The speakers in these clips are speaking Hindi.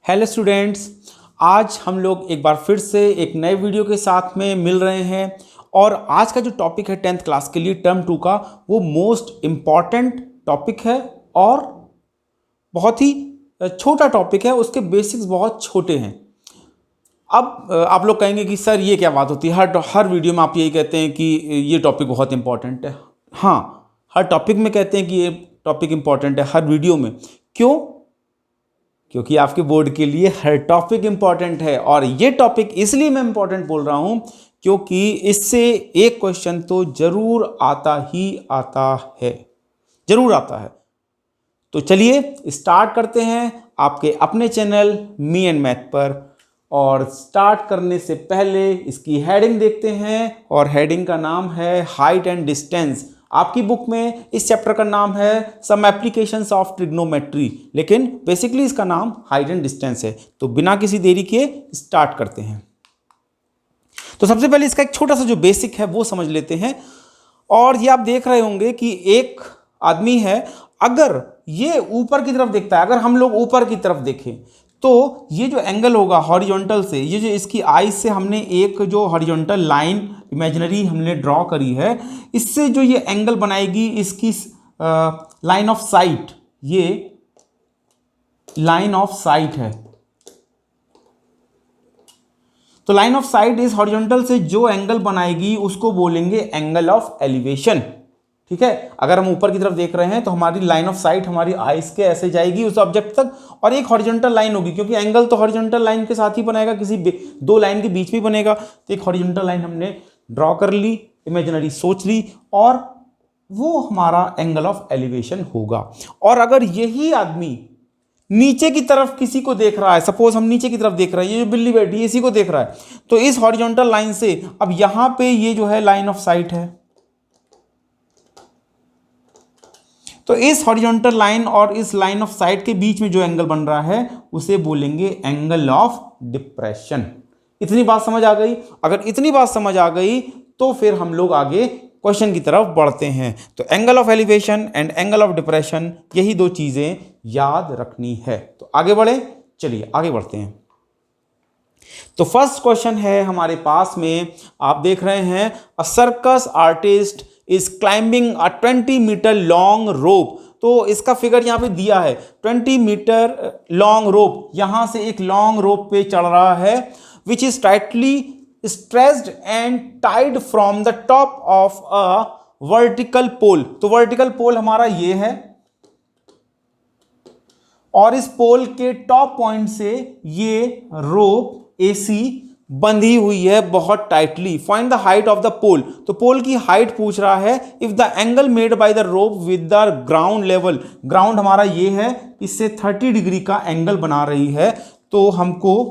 हेलो स्टूडेंट्स, आज हम लोग एक बार फिर से एक नए वीडियो के साथ में मिल रहे हैं। और आज का जो टॉपिक है 10th क्लास के लिए टर्म 2 का, वो मोस्ट इम्पॉर्टेंट टॉपिक है और बहुत ही छोटा टॉपिक है। उसके बेसिक्स बहुत छोटे हैं। अब आप लोग कहेंगे कि सर ये क्या बात होती है, हर वीडियो में आप यही कहते हैं कि ये टॉपिक बहुत इंपॉर्टेंट है। हाँ, हर टॉपिक में कहते हैं कि ये टॉपिक इंपॉर्टेंट है, हर वीडियो में। क्यों? क्योंकि आपके बोर्ड के लिए हर टॉपिक इंपॉर्टेंट है। और ये टॉपिक इसलिए मैं इंपॉर्टेंट बोल रहा हूं क्योंकि इससे एक क्वेश्चन तो जरूर आता ही आता है, जरूर आता है। तो चलिए स्टार्ट करते हैं आपके अपने चैनल मी एंड मैथ पर। और स्टार्ट करने से पहले इसकी हेडिंग देखते हैं, और हेडिंग का नाम है हाइट एंड डिस्टेंस। आपकी बुक में इस चैप्टर का नाम है सम एप्लीकेशंस ऑफ ट्रिग्नोमेट्री, लेकिन बेसिकली इसका नाम हाइट एंड डिस्टेंस है। तो बिना किसी देरी के स्टार्ट करते हैं। तो सबसे पहले इसका एक छोटा सा जो बेसिक है वो समझ लेते हैं। और ये आप देख रहे होंगे कि एक आदमी है, अगर ये ऊपर की तरफ देखता है, अगर हम लोग ऊपर की तरफ देखें तो ये जो एंगल होगा हॉरिजॉन्टल से, ये जो इसकी आई से हमने एक जो हॉरिजॉन्टल लाइन इमेजिनरी हमने ड्रॉ करी है, इससे जो ये एंगल बनाएगी इसकी लाइन ऑफ साइट, ये लाइन ऑफ साइट है। तो लाइन ऑफ साइट इस हॉरिजॉन्टल से जो एंगल बनाएगी उसको बोलेंगे एंगल ऑफ एलिवेशन। ठीक है, अगर हम ऊपर की तरफ देख रहे हैं तो हमारी लाइन ऑफ साइट हमारी आइस के ऐसे जाएगी उस ऑब्जेक्ट तक, और एक हॉरिजॉन्टल लाइन होगी, क्योंकि एंगल तो हॉरिजॉन्टल लाइन के साथ ही बनेगा, किसी दो लाइन के बीच में बनेगा। तो एक हॉरिजॉन्टल लाइन हमने ड्रॉ कर ली, इमेजिनरी सोच ली, और वो हमारा एंगल ऑफ एलिवेशन होगा। और अगर यही आदमी नीचे की तरफ किसी को देख रहा है, सपोज हम नीचे की तरफ देख रहे हैं, ये जो बिल्ली बैठी है इसी को देख रहा है, तो इस हॉरिजॉन्टल लाइन से अब यहां पे ये जो है लाइन ऑफ साइट है, तो इस हॉरिजॉन्टल लाइन और इस लाइन ऑफ साइट के बीच में जो एंगल बन रहा है उसे बोलेंगे एंगल ऑफ डिप्रेशन। इतनी बात समझ आ गई? अगर इतनी बात समझ आ गई तो फिर हम लोग आगे क्वेश्चन की तरफ बढ़ते हैं। तो angle of elevation and angle of depression, यही दो चीजें याद रखनी है। तो आगे बढ़े, चलिए आगे बढ़ते हैं। तो फर्स्ट क्वेश्चन है हमारे पास में, आप देख रहे हैं, a circus artist is climbing a 20 metre long rope. तो इसका फिगर यहां पे दिया है, 20 मीटर लॉन्ग रोप, यहां से एक लॉन्ग रोप पे चढ़ रहा है, which is tightly stressed and tied from the top of a vertical pole. तो वर्टिकल पोल हमारा ये है, और इस पोल के टॉप पॉइंट से ये रोप एसी बंधी हुई है बहुत tightly. Find the height of the pole. तो पोल की हाइट पूछ रहा है। If the angle made by the rope with the ground level, ground हमारा ये है, इससे 30 डिग्री का एंगल बना रही है, तो हमको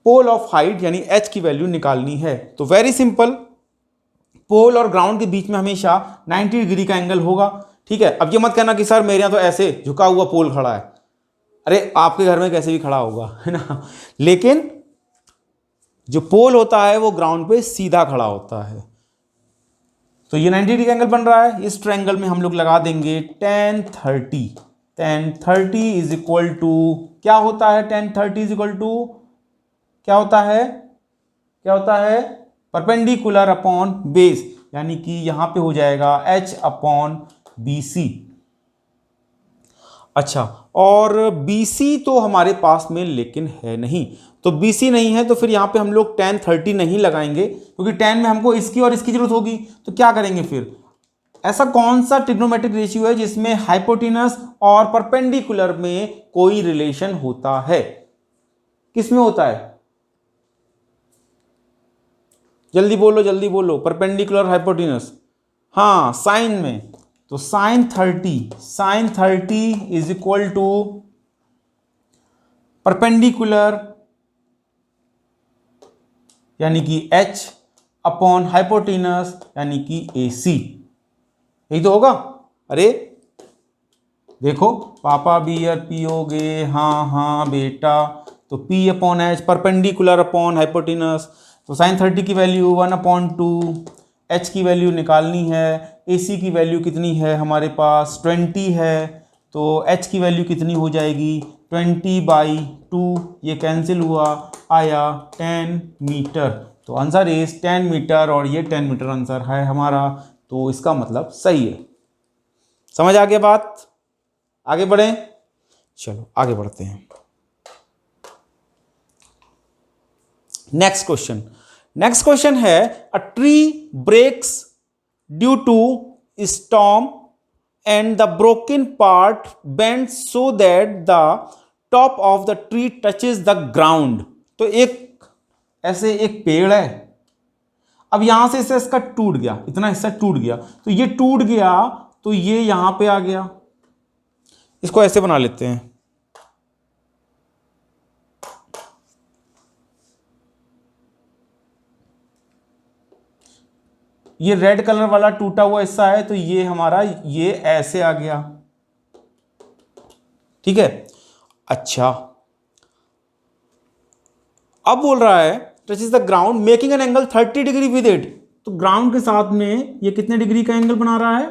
पोल ऑफ हाइट यानी h की वैल्यू निकालनी है। तो वेरी सिंपल, पोल और ग्राउंड के बीच में हमेशा 90 डिग्री का एंगल होगा। ठीक है, अब ये मत कहना कि सर मेरे यहां तो ऐसे झुका हुआ पोल खड़ा है। अरे आपके घर में कैसे भी खड़ा होगा, है ना, लेकिन जो पोल होता है वो ग्राउंड पे सीधा खड़ा होता है। तो ये 90 डिग्री का एंगल बन रहा है। इस ट्रायंगल में हम लोग लगा देंगे tan 30। tan 30 is equal to, क्या होता है tan 30 इज इक्वल टू, क्या होता है परपेंडिकुलर अपॉन बेस, यानी कि यहां पे हो जाएगा h अपॉन BC। अच्छा, और BC तो हमारे पास में लेकिन है नहीं, तो BC नहीं है तो फिर यहां पे हम लोग tan 30 नहीं लगाएंगे, क्योंकि tan में हमको इसकी और इसकी जरूरत होगी। तो क्या करेंगे फिर, ऐसा कौन सा ट्रिग्नोमेट्रिक रेशियो है जिसमें हाइपोटेनस और परपेंडिकुलर में कोई रिलेशन होता है? किसमें होता है? जल्दी बोलो, परपेंडिकुलर हाइपोटेनस। हाँ, साइन में। तो sine 30 is equal to perpendicular यानी कि h अपॉन हाइपोटेनस यानी कि AC। यही तो होगा। अरे देखो, पापा बियर पियोगे? हाँ बेटा। तो P upon H, perpendicular upon hypotenuse. तो साइन 30 की वैल्यू 1/2, h की वैल्यू निकालनी है, AC की वैल्यू कितनी है हमारे पास 20 है, तो h की वैल्यू कितनी हो जाएगी, 20/2, ये कैंसिल हुआ, आया 10 मीटर। तो आंसर इज 10 मीटर और ये 10 मीटर आंसर है हमारा। तो इसका मतलब सही है। समझ आ गया बात? आगे बढ़ें, चलो आगे बढ़ते हैं। नेक्स्ट क्वेश्चन है, a tree breaks due to storm and the broken part bends so that the top of the tree touches the ground। तो एक ऐसे एक पेड़ है, अब यहां से इसका टूट गया, इतना हिस्सा टूट गया, तो ये टूट गया तो ये यहां पे आ गया। इसको ऐसे बना लेते हैं, ये रेड कलर वाला टूटा हुआ हिस्सा है, तो ये हमारा ये ऐसे आ गया, ठीक है। अच्छा, अब बोल रहा है touch is the ground making an angle 30 degree with it. तो ग्राउंड के साथ में ये कितने डिग्री का एंगल बना रहा है,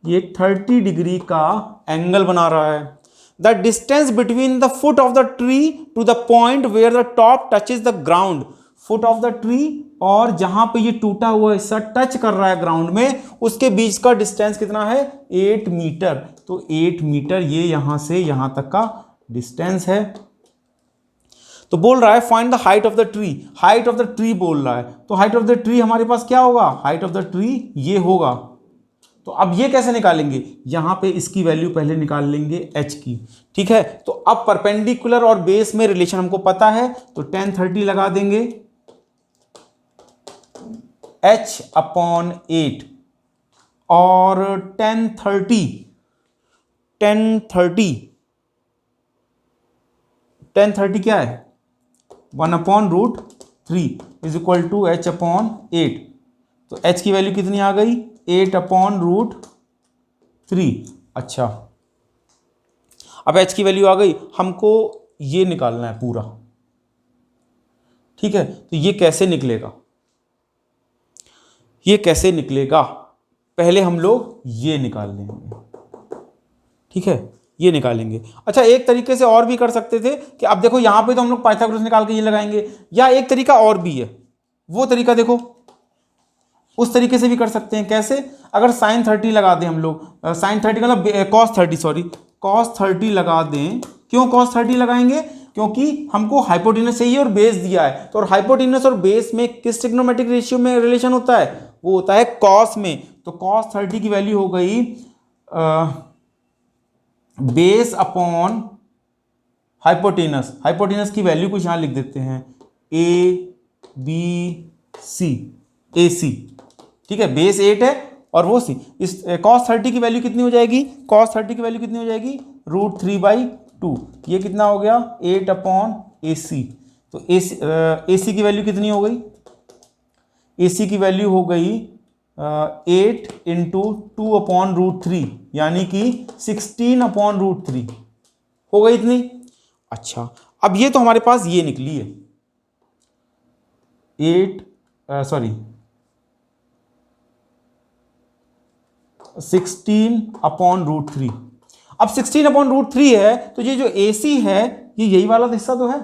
ये 30 डिग्री का एंगल बना रहा है। The distance between the foot of the tree to the point where the top touches the ground. Foot of the tree और जहां पे ये टूटा हुआ हिस्सा टच कर रहा है ग्राउंड में, उसके बीच का डिस्टेंस कितना है, 8 मीटर। तो 8 मीटर ये यहां से यहां तक का डिस्टेंस है। तो बोल रहा है find the height of the tree, height of the tree बोल रहा है। तो हाइट ऑफ द ट्री हमारे पास क्या होगा, हाइट ऑफ द ट्री ये होगा। तो अब ये कैसे निकालेंगे, यहां पे इसकी वैल्यू पहले निकाल लेंगे h की, ठीक है। तो अब परपेंडिकुलर और बेस में रिलेशन हमको पता है, तो 10/30 लगा देंगे, h/8 और 10/30 क्या है, 1/√3 इज इक्वल टू h/8। तो h की वैल्यू कितनी आ गई, 8/√3। अच्छा, अब h की वैल्यू आ गई, हमको ये निकालना है पूरा, ठीक है। तो ये कैसे निकलेगा, ये कैसे निकलेगा, पहले हम लोग ये निकाल लेंगे, ठीक है, ये निकालेंगे। अच्छा, एक तरीके से और भी कर सकते थे कि अब देखो यहां पे तो हम लोग पाइथागोरस निकाल के ये लगाएंगे, या एक तरीका और भी है, वो तरीका देखो, उस तरीके से भी कर सकते हैं। कैसे, अगर sin 30 लगा दें हम लोग, sin 30 मतलब cos 30, सॉरी cos 30 लगा दें। क्यों cos 30 लगाएंगे, क्योंकि हमको हाइपोटेनस चाहिए और बेस दिया है। तो हाइपोटेनस और बेस में किस ट्रिग्नोमेट्रिक रेशियो में रिलेशन होता है, वो होता है cos में। तो cos 30 की वैल्यू हो गई बेस अपॉन हाइपोटेनस। हाइपोटेनस की वैल्यू कुछ यहां लिख देते हैं, ए सी, ठीक है। बेस 8 है और वो सी। इस cos 30 की वैल्यू कितनी हो जाएगी, cos 30 की वैल्यू कितनी हो जाएगी, √3/2। ये कितना हो गया, 8/AC। तो AC की वैल्यू कितनी हो गई, AC की वैल्यू हो गई 8 × 2/√3 यानी कि 16/√3 हो गई इतनी। अच्छा, अब ये तो हमारे पास ये निकली है 16/√3। अब 16/√3 है, तो ये जो AC है ये यही वाला हिस्सा तो है,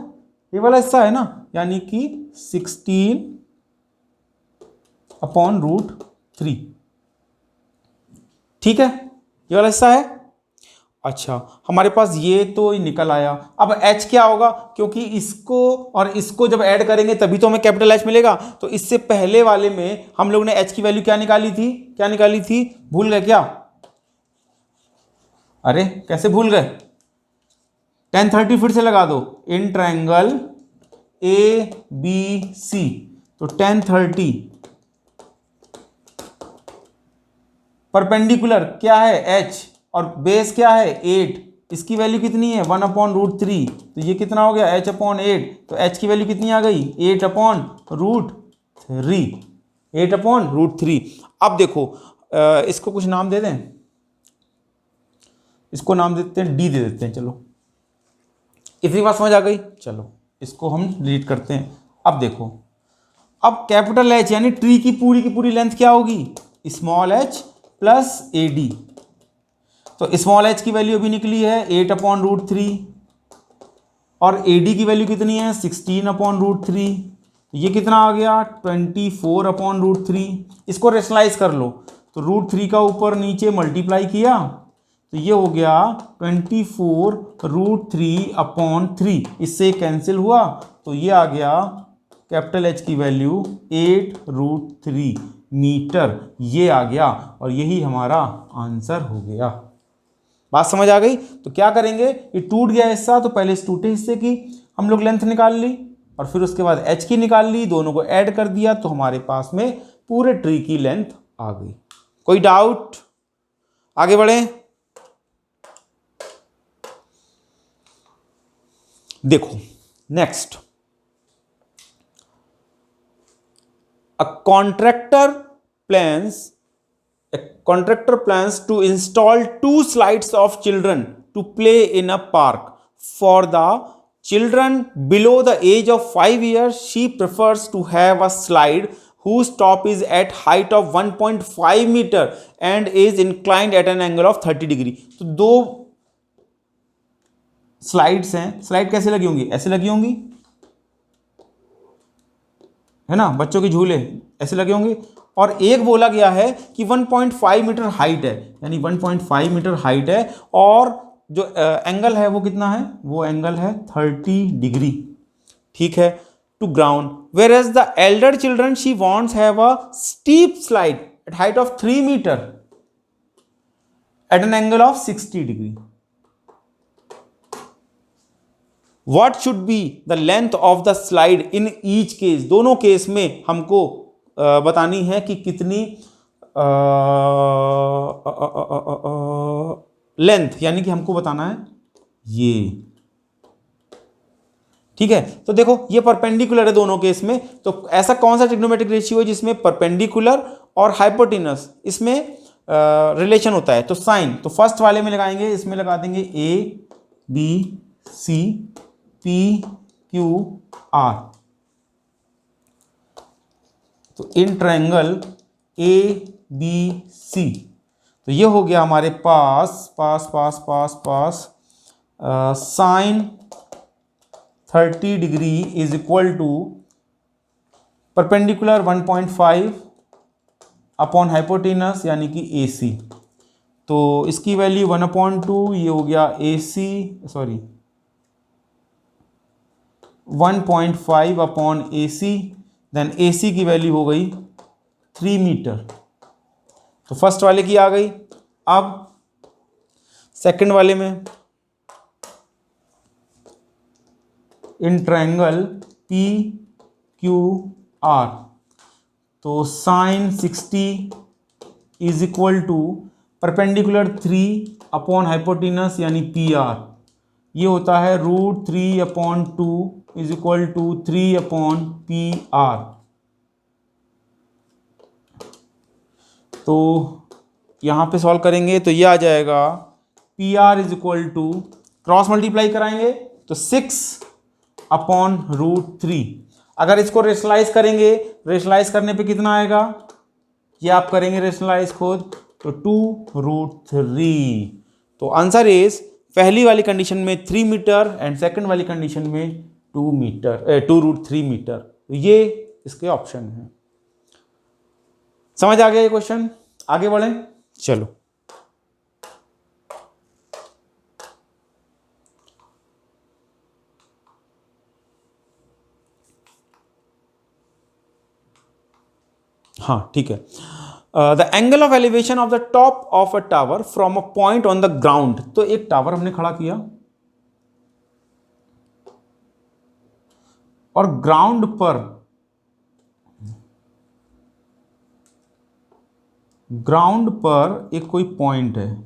ये वाला हिस्सा है ना, यानी कि 16/√3, ठीक है, ये वाला हिस्सा है। अच्छा, हमारे पास ये तो निकल आया। अब h क्या होगा, क्योंकि इसको और इसको जब ऐड करेंगे तभी तो हमें कैपिटल H मिलेगा। तो इससे पहले वाले में हम लोग ने h की वैल्यू क्या निकाली थी, भूल गए क्या, अरे कैसे भूल गए, 10/30 फिर से लगा दो, इन ट्रायंगल ABC। तो 10/30 परपेंडिकुलर क्या है h और बेस क्या है 8, इसकी वैल्यू कितनी है 1/√3। तो ये कितना हो गया h/8। तो h की वैल्यू कितनी आ गई 8/√3। अब देखो इसको कुछ नाम दे दें, इसको नाम देते हैं d दे देते हैं। चलो, इतनी बात समझ आ गई, चलो इसको हम डिलीट करते हैं। अब देखो, अब कैपिटल H यानी ट्री की पूरी लेंथ क्या होगी, स्मॉल h प्लस AD। तो स्मॉल h की वैल्यू अभी निकली है 8/√3 और AD की वैल्यू कितनी है 16/√3। ये कितना आ गया 24/√3। इसको रेशनलाइज कर लो तो √3 का ऊपर नीचे मल्टीप्लाई किया तो ये हो गया 24√3/3। इससे कैंसिल हुआ तो ये आ गया कैपिटल H की वैल्यू 8√3 मीटर, ये आ गया और यही हमारा आंसर हो गया। बात समझ आ गई? तो क्या करेंगे, ये टूट गया हिस्सा तो पहले इस टूटे हिस्से की हम लोग लेंथ निकाल ली और फिर उसके बाद h की निकाल ली, दोनों को ऐड कर दिया तो हमारे पास में पूरे ट्री की लेंथ आ गई। कोई डाउट? आगे बढ़े। देखो next, a contractor plans to install 2 slides of children to play in a park. For the children below the age of 5 years, she prefers to have a slide whose top is at height of 1.5 meter and is inclined at an angle of 30 degree. तो दो स्लाइड्स हैं, स्लाइड कैसे लगी होंगी, ऐसे लगी होंगी है ना, बच्चों के झूले ऐसे लगे होंगे। और एक बोला गया है कि 1.5 मीटर हाइट है, यानी 1.5 मीटर हाइट है और जो एंगल है वो कितना है, वो एंगल है 30 डिग्री, ठीक है, to ground. Where as the elder children she wants have a steep slide at height of 3 metre at an angle of 60 degree. What should be the length of the slide in each case? दोनों केस में हमको बतानी है कि कितनी लेंथ, यानी कि हमको बताना है ये, ठीक है। तो देखो ये परपेंडिकुलर है दोनों केस में, तो ऐसा कौन सा ट्रिग्नोमेट्रिक रेशियो है जिसमें परपेंडिकुलर और हाइपोटेनस इसमें रिलेशन होता है? तो साइन, तो फर्स्ट वाले में लगाएंगे, इसमें लगा देंगे ABC PQR। तो इन ट्रायंगल ABC, तो ये हो गया हमारे पास sine 30 degree is equal to perpendicular 1.5 upon hypotenuse यानी कि AC। तो इसकी वैल्यू 1/2, ये हो गया AC, sorry 1.5 upon AC, then AC की वैल्यू हो गई 3 मीटर। तो फर्स्ट वाले की आ गई। अब सेकंड वाले में इन ट्रायंगल PQR, तो sine 60 is equal to perpendicular 3 upon hypotenuse यानी PR, ये होता है √3/2 इज इक्वल टू 3/PR। तो यहां पे सॉल्व करेंगे तो ये आ जाएगा PR is equal to, cross multiply कराएंगे तो 6/√3। अगर इसको रेशनलाइज करेंगे, रेशनलाइज करने पे कितना आएगा, ये आप करेंगे रेशनलाइज खुद, तो 2√3। तो आंसर इज पहली वाली कंडीशन में 3 मीटर एंड सेकंड वाली कंडीशन में 2√3 मीटर। तो ये इसके ऑप्शन है। समझ आ गया ये क्वेश्चन? आगे बढ़ें, चलो। हाँ ठीक है। The angle of elevation of the top of a tower from a point on the ground. तो एक टावर हमने खड़ा किया और ग्राउंड पर एक कोई पॉइंट है,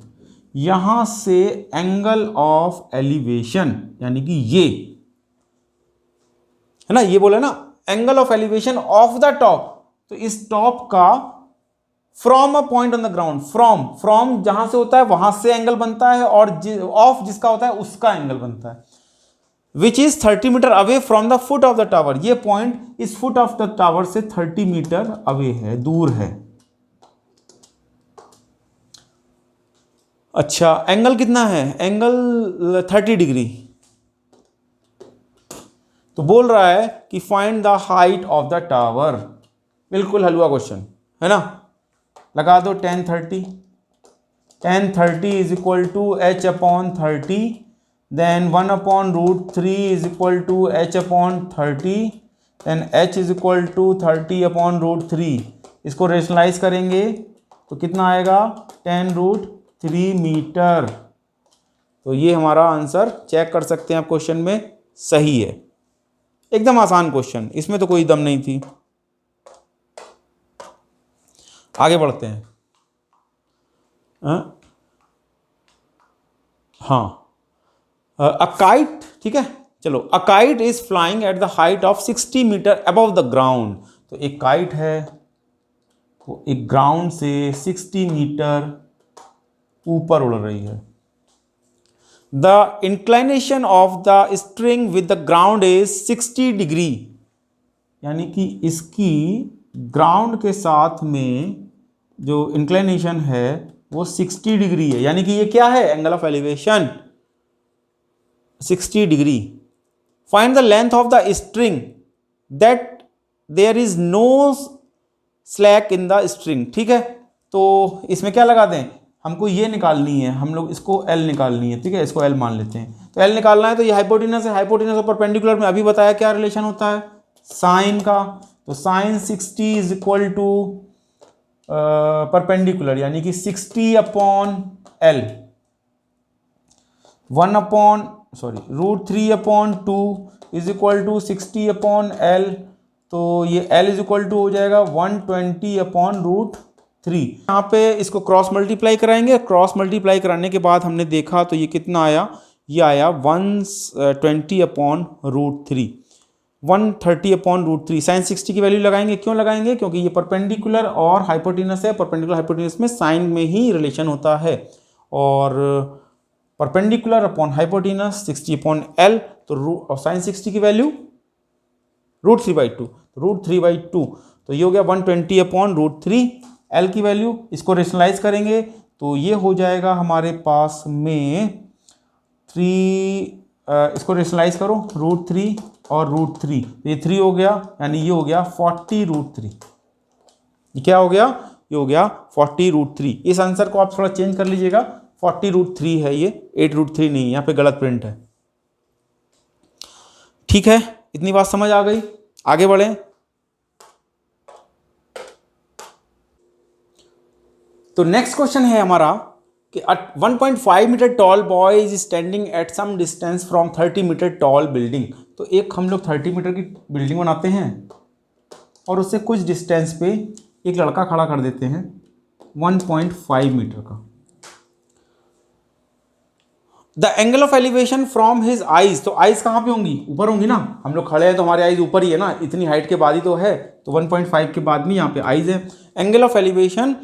यहां से एंगल ऑफ एलिवेशन यानी कि ये है ना, ये बोला ना angle of elevation of the top, तो इस टॉप का from a point on the ground, from जहां से होता है वहां से एंगल बनता है और ऑफ जिसका होता है उसका एंगल बनता है, which is 30 metre away from the foot of the tower. ये पॉइंट इस फुट ऑफ द टावर से 30 मीटर अवे है, दूर है। अच्छा, एंगल कितना है? Angle 30 degree. तो बोल रहा है कि find the height of the tower. बिल्कुल हलवा क्वेश्चन है ना। लगा दो tan 30 is equal to h upon 30, then 1/√3 is equal to h upon 30, then h is equal to 30/√3। इसको रेशनलाइज करेंगे तो कितना आएगा? tan√3 metre. तो ये हमारा आंसर चेक कर सकते हैं आप क्वेश्चन में, सही है। एकदम आसान क्वेश्चन, इसमें तो कोई दम नहीं थी। आगे बढ़ते हैं। हाँ, अ काइट, ठीक है, चलो। A kite is flying at the height of 60 metre above the ground. तो एक काइट है, वो एक ग्राउंड से 60 मीटर ऊपर उड़ रही है। The inclination of the string with the ground is 60 degree, यानी कि इसकी ग्राउंड के साथ में जो इंक्लाइनेशन है वो 60 डिग्री है, यानी कि ये क्या है? Angle of elevation 60 degree. Find the length of the string that there is no slack in the string. ठीक है, तो इसमें क्या लगा दें? हमको ये निकालनी है, हम लोग इसको L निकालनी है। ठीक है, इसको L मान लेते हैं। तो L निकालना है तो ये हाइपोटेनस है। हाइपोटेनस और परपेंडिकुलर में अभी बताया क्या रिलेशन होता है? साइन का। तो sine 60 is equal to perpendicular, यानी कि 60 upon L, √3/2 is equal to 60 upon L। तो ये L इज इक्वल टू हो जाएगा 120/√3। यहाँ पे इसको क्रॉस मल्टीप्लाई कराएंगे। क्रॉस मल्टीप्लाई कराने के बाद हमने देखा तो ये कितना आया? ये आया 120/√3, 130/√3। साइन 60 की वैल्यू लगाएंगे। क्यों लगाएंगे? क्योंकि ये परपेंडिकुलर और हाइपोटेनस है। परपेंडिकुलर हाइपोटेनस में साइन में ही रिलेशन होता है, और परपेंडिकुलर अपॉन हाइपोटेनस 60/L। तो साइन 60 की वैल्यू √3/2, √3/2। तो ये हो गया 120/√3। L की वैल्यू, इसको रेशनलाइज करेंगे तो ये हो जाएगा हमारे पास में 3, इसको रेशनलाइज करो, √3 और √3, तो ये 3 हो गया, यानी ये हो गया 40√3। ये क्या हो गया? ये हो गया 40√3। इस आंसर को आप थोड़ा चेंज कर लीजिएगा, 40√3 है ये, 8√3 नहीं, यहाँ पे गलत प्रिंट है। ठीक है, इतनी बात समझ आ गई। आगे बढ़ें। तो नेक्स्ट क्वेश्चन है हमारा कि 1.5 metre tall boy is standing at some distance from 30 metre tall building. तो एक हम लोग 30 मीटर की बिल्डिंग बनाते हैं और उससे कुछ डिस्टेंस पे एक लड़का खड़ा कर देते हैं 1.5 मीटर का। The angle of elevation from his eyes. तो आईज कहाँ पे होंगी? ऊपर होंगी ना। हम लोग खड़े हैं तो हमारे आईज ऊपर ही है ना, इतनी हाइट के बाद ही तो है। तो 1.5 के बाद में यहाँ पे आईज है। Angle of elevation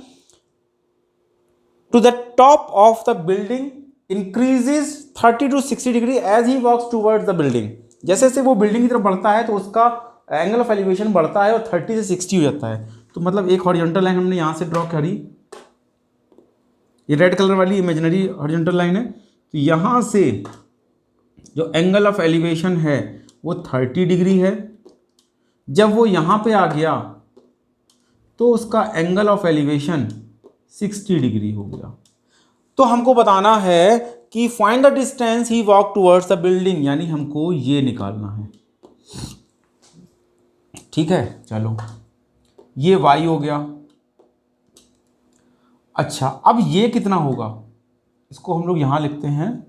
to the top of the building increases 30 to 60 degree as he walks towards the building। जैसे जैसे वो बिल्डिंग की तरफ बढ़ता है तो उसका एंगल ऑफ एलिवेशन बढ़ता है और 30 से 60 हो जाता है। तो मतलब एक हॉरिजॉन्टल लाइन हमने यहाँ से ड्रॉ करी, ये रेड कलर वाली इमेजिनरी हॉरिजॉन्टल लाइन है। तो यहाँ से जो एंगल ऑफ एलिवेशन है वो 30 डिग्री है। जब वो यहाँ पे आ गया तो उसका एंगल ऑफ एलिवेशन 60 डिग्री हो गया। तो हमको बताना है कि find the distance he walk towards the building, यानी हमको ये निकालना है। ठीक है, चलो ये y हो गया। अच्छा, अब ये कितना होगा? इसको हम लोग यहां लिखते हैं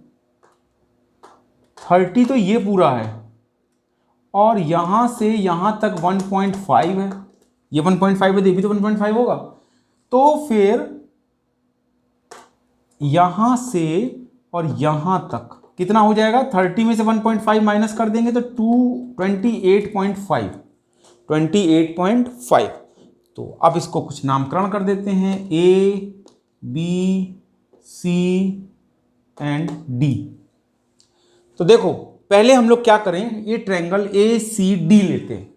30, तो ये पूरा है और यहां से यहां तक 1.5 है। ये 1.5 है, ये भी तो 1.5 होगा। तो फिर यहां से और यहां तक कितना हो जाएगा? 30 में से 1.5 माइनस कर देंगे तो 28.5। तो अब इसको कुछ नामकरण कर देते हैं, A, B, C and D। तो देखो पहले हम लोग क्या करें, ये ट्रायंगल ACD लेते हैं।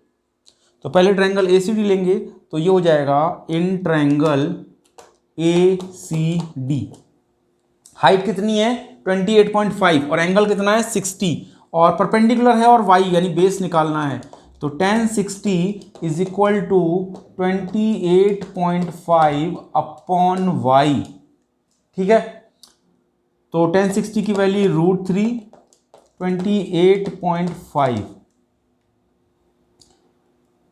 तो पहले ट्रायंगल ACD लेंगे तो ये हो जाएगा इन ट्रायंगल ACD। हाइट कितनी है 28.5 और एंगल कितना है 60 और परपेंडिकुलर है और वाई यानी बेस निकालना है। तो tan 60 is equal to 28.5 upon y. ठीक है, तो tan 60 की value √3 28.5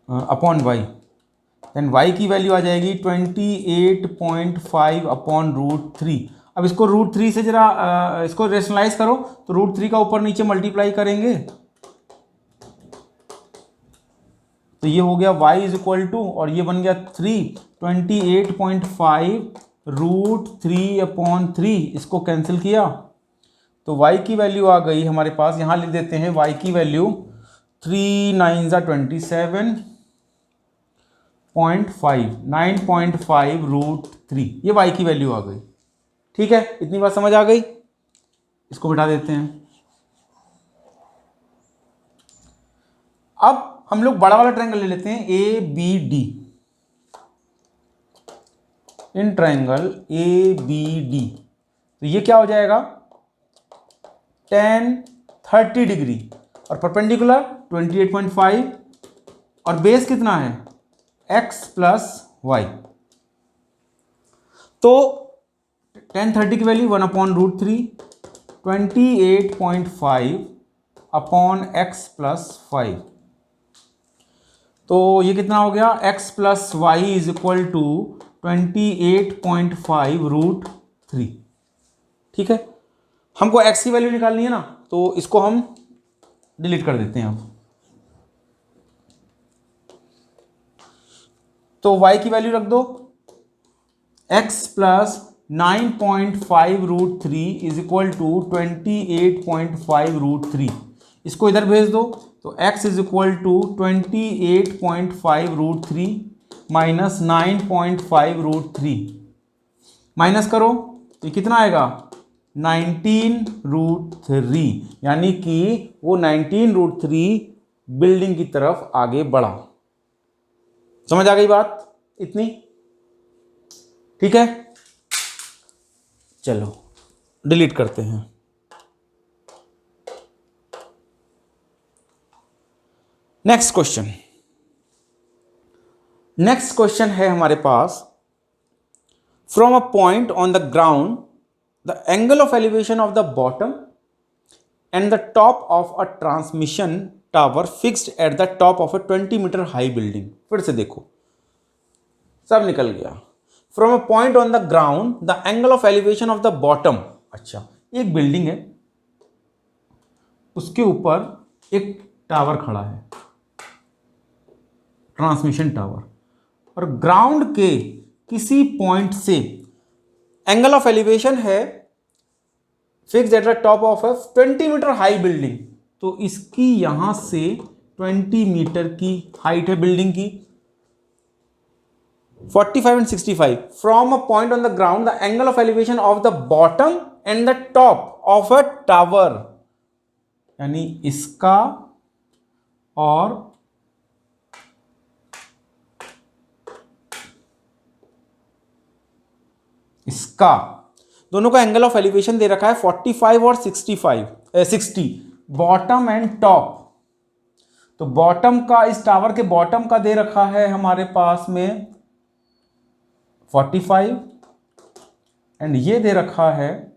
upon y, then y की वैल्यू आ जाएगी 28.5 अपॉन √3। अब इसको √3 से जरा इसको रेशनलाइज करो, तो √3 का ऊपर नीचे मल्टीप्लाई करेंगे तो ये हो गया y इज इक्वल टू, और ये बन गया 28.5 √3 अपॉन 3, इसको कैंसिल किया तो y की वैल्यू आ गई हमारे पास, यहां लिख देते हैं y की वैल्यू 3 9 27.5 9.5 √3, ये y की वैल्यू आ गई। ठीक है, इतनी बात समझ आ गई, इसको बिठा देते हैं। अब हम लोग बड़ा वाला ट्रायंगल ले लेते हैं A B D. In triangle A B D तो ये क्या हो जाएगा tan 30 डिग्री और परपेंडिकुलर 28.5 और बेस कितना है x प्लस वाई। तो tan 30 की value 1 upon √3 28.5 upon x plus 5। तो ये कितना हो गया x plus y is equal to 28.5 √3। ठीक है, हमको x की वैल्यू निकालनी है ना, तो इसको हम डिलीट कर देते हैं अब। तो y की वैल्यू रख दो, x plus 9.5 √3 is equal to 28.5 √3। इसको इधर भेज दो, तो x is equal to 28.5 √3 minus 9.5 √3, minus करो तो कितना आएगा 19 √3, यानी कि वो 19 √3 बिल्डिंग की तरफ आगे बढ़ा। समझ आ गई बात इतनी? ठीक है, चलो डिलीट करते हैं। नेक्स्ट क्वेश्चन, नेक्स्ट क्वेश्चन है हमारे पास, from a point on the ground the angle of elevation of the bottom and the top of a transmission tower fixed at the top of a 20 metre high building. फिर से देखो, सब निकल गया। From a point on the ground the angle of elevation of the bottom. अच्छा, एक बिल्डिंग है, उसके ऊपर एक टावर खड़ा है, ट्रांसमिशन टावर, और ग्राउंड के किसी पॉइंट से एंगल ऑफ एलिवेशन है fixed at the top of a 20 metre high building. तो इसकी यहां से 20 मीटर की हाइट है बिल्डिंग की, 45 and 65। From a point on the ground the angle of elevation of the bottom and the top of a tower, यानी इसका और इसका दोनों का एंगल ऑफ एलिवेशन दे रखा है 45 और 60 बॉटम एंड टॉप। तो बॉटम का, इस टावर के बॉटम का दे रखा है हमारे पास में 45 एंड ये दे रखा है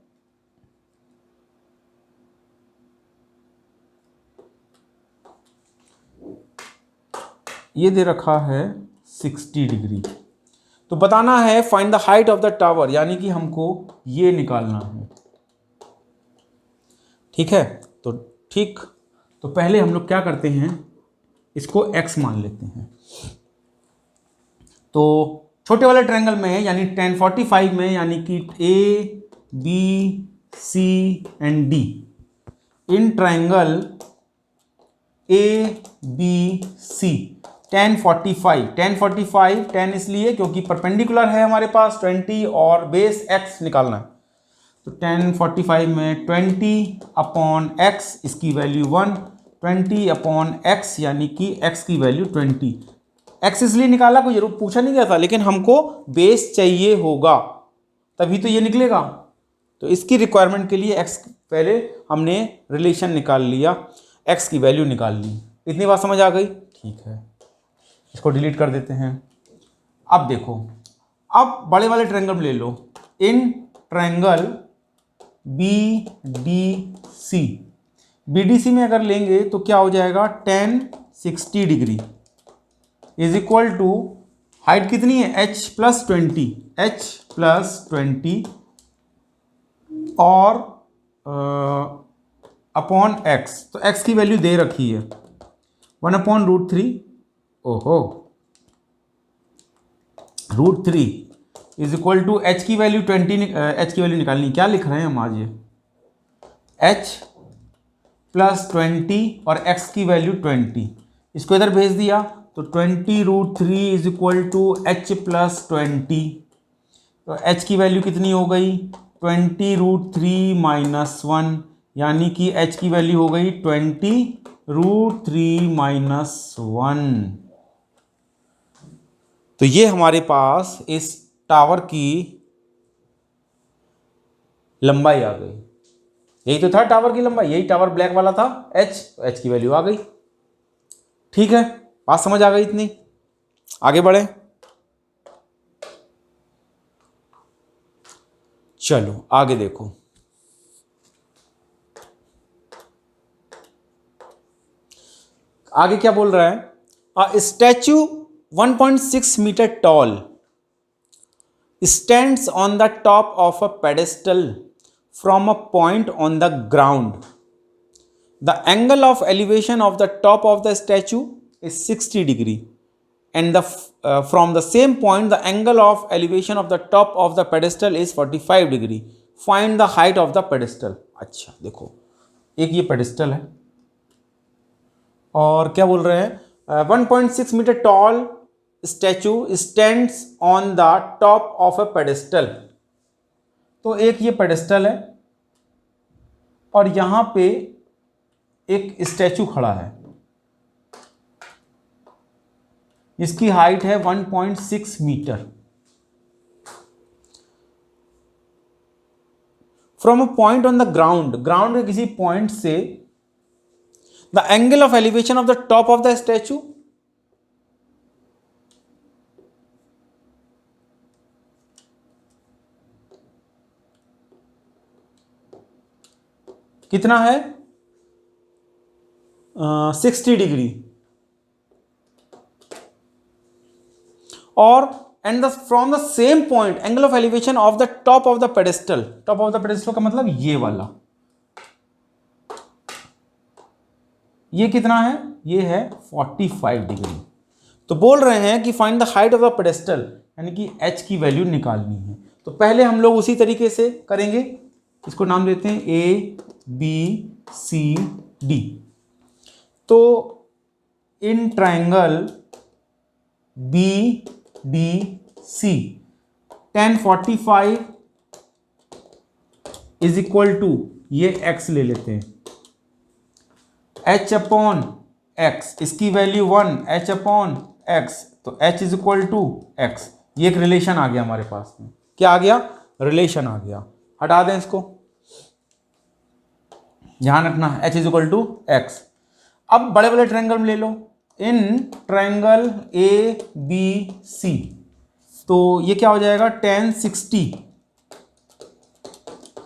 ये दे रखा है 60 डिग्री। तो बताना है find the height of the tower, यानी कि हमको ये निकालना है। ठीक है, तो ठीक, तो पहले हम लोग क्या करते हैं, इसको x मान लेते हैं। तो छोटे वाले ट्रायंगल में यानी tan 45 में, यानी कि A B C and D, in triangle A B C tan 45 tan इसलिए क्योंकि परपेंडिकुलर है हमारे पास 20 और बेस x निकालना है। तो tan 45 में 20 अपॉन x, इसकी वैल्यू 1, 20 अपॉन x यानी कि x की वैल्यू 20। x इसलिए निकाला, कोई जरूर पूछा नहीं गया था, लेकिन हमको बेस चाहिए होगा तभी तो ये निकलेगा। तो इसकी रिक्वायरमेंट के लिए x पहले हमने रिलेशन निकाल लिया, x की वैल्यू निकाल ली। इतनी बात समझ आ गई? ठीक है, इसको डिलीट कर देते हैं। अब देखो, अब बड़े वाले ट्रायंगल ले लो। इन ट्रायंगल BDC, BDC में अगर लेंगे तो क्या हो जाएगा, tan 60 degree is equal to, height कितनी है, h+20, h+20 और अपॉन x, तो x की वैल्यू दे रखी है 1/√3। ओहो, √3 इज इक्वल टू h की वैल्यू 20, h की वैल्यू निकालनी। क्या लिख रहे हैं हम आज, ये h+20 और x की वैल्यू 20, इसको इधर भेज दिया तो 20√3 इज इक्वल टू h+20। तो h की वैल्यू कितनी हो गई, 20√3 - 1, यानी कि h की वैल्यू हो गई 20√3 - 1। तो ये हमारे पास इस टावर की लंबाई आ गई। यही तो था टावर की लंबाई, यही टावर ब्लैक वाला था, h की वैल्यू आ गई। ठीक है, बात समझ आ गई इतनी? आगे बढ़े, चलो आगे देखो। आगे क्या बोल रहा है, a statue 1.6 metre tall stands on the top of a pedestal from a point on the ground. The angle of elevation of the top of the statue is 60 degree and from the same point the angle of elevation of the top of the pedestal is 45 degree. Find the height of the pedestal. अच्छा देखो, एक ये pedestal है और क्या बोल रहे हैं, 1.6 metre tall statue stands on the top of a pedestal. तो एक ये पेडेस्टल है और यहां पे एक स्टैचू खड़ा है, इसकी हाइट है 1.6 metre. From a point on the ground, ground के किसी पॉइंट से the angle of elevation of the top of the statue, कितना है, 60 डिग्री। और and from the same point angle of elevation of the top of the pedestal, top of the pedestal का मतलब ये वाला, ये कितना है, ये है 45 डिग्री। तो बोल रहे हैं कि find the height of the pedestal, यानी कि h की वैल्यू निकालनी है। तो पहले हम लोग उसी तरीके से करेंगे, इसको नाम देते हैं ABCD। तो in triangle BDC tan 45 is equal to, ये x ले लेते हैं, h/x, इसकी वैल्यू 1, h/x, तो h is equal to x। ये एक रिलेशन आ गया हमारे पास में। क्या आ गया, रिलेशन आ गया। हटा दें इसको, ध्यान रखना h is equal to x। अब बड़े बड़े ट्रायंगल में ले लो, इन ट्रायंगल ABC, तो ये क्या हो जाएगा, tan 60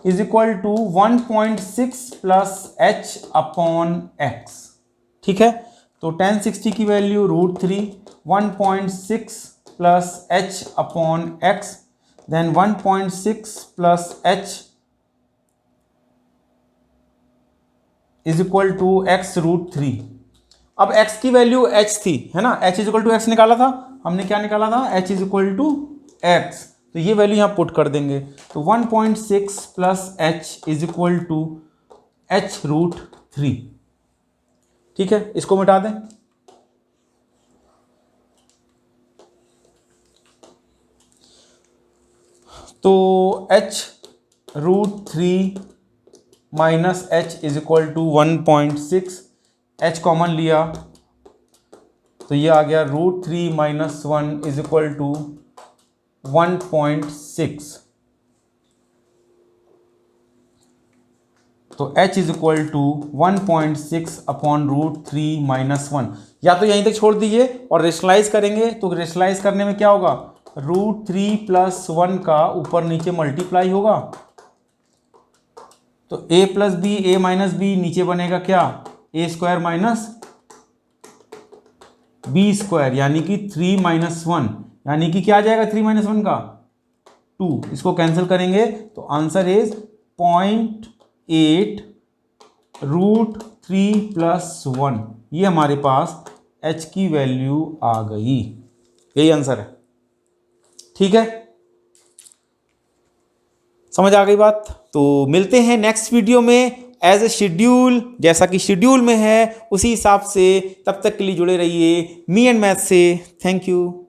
is equal to 1.6 plus h/x। ठीक है, तो tan 60 की value √3, 1.6 plus h/x, then 1.6 plus h is equal to x√3। अब x की वैल्यू h थी, है ना, h is equal to x निकाला था हमने, क्या निकाला था, h is equal to x। तो ये वैल्यू यहां पुट कर देंगे, तो 1.6 plus h is equal to h√3। ठीक है, इसको मिटा दें। तो h√3 minus h is equal to 1.6, h common लिया तो ये आ गया √3 - 1 इज इक्वल टू 1.6। तो h is equal to 1.6 upon root 3 minus 1। या तो यहीं तक छोड़ दीजिए और रेशनलाइज करेंगे, तो रेशनलाइज करने में क्या होगा, रूट 3 प्लस 1 का ऊपर नीचे मल्टीप्लाई होगा, तो a plus b a minus b, नीचे बनेगा क्या, a square minus b square, यानी कि 3 माइनस 1, यानी कि क्या आ जाएगा 3 माइनस 1 का 2। इसको कैंसिल करेंगे तो आंसर इज 0.8 रूट 3 प्लस 1। ये हमारे पास h की वैल्यू आ गई, यही आंसर है। ठीक है, समझ आ गई बात। तो मिलते हैं नेक्स्ट वीडियो में एज ए शेड्यूल, जैसा कि शेड्यूल में है उसी हिसाब से। तब तक के लिए जुड़े रहिए मी एंड मैथ से। Thank you.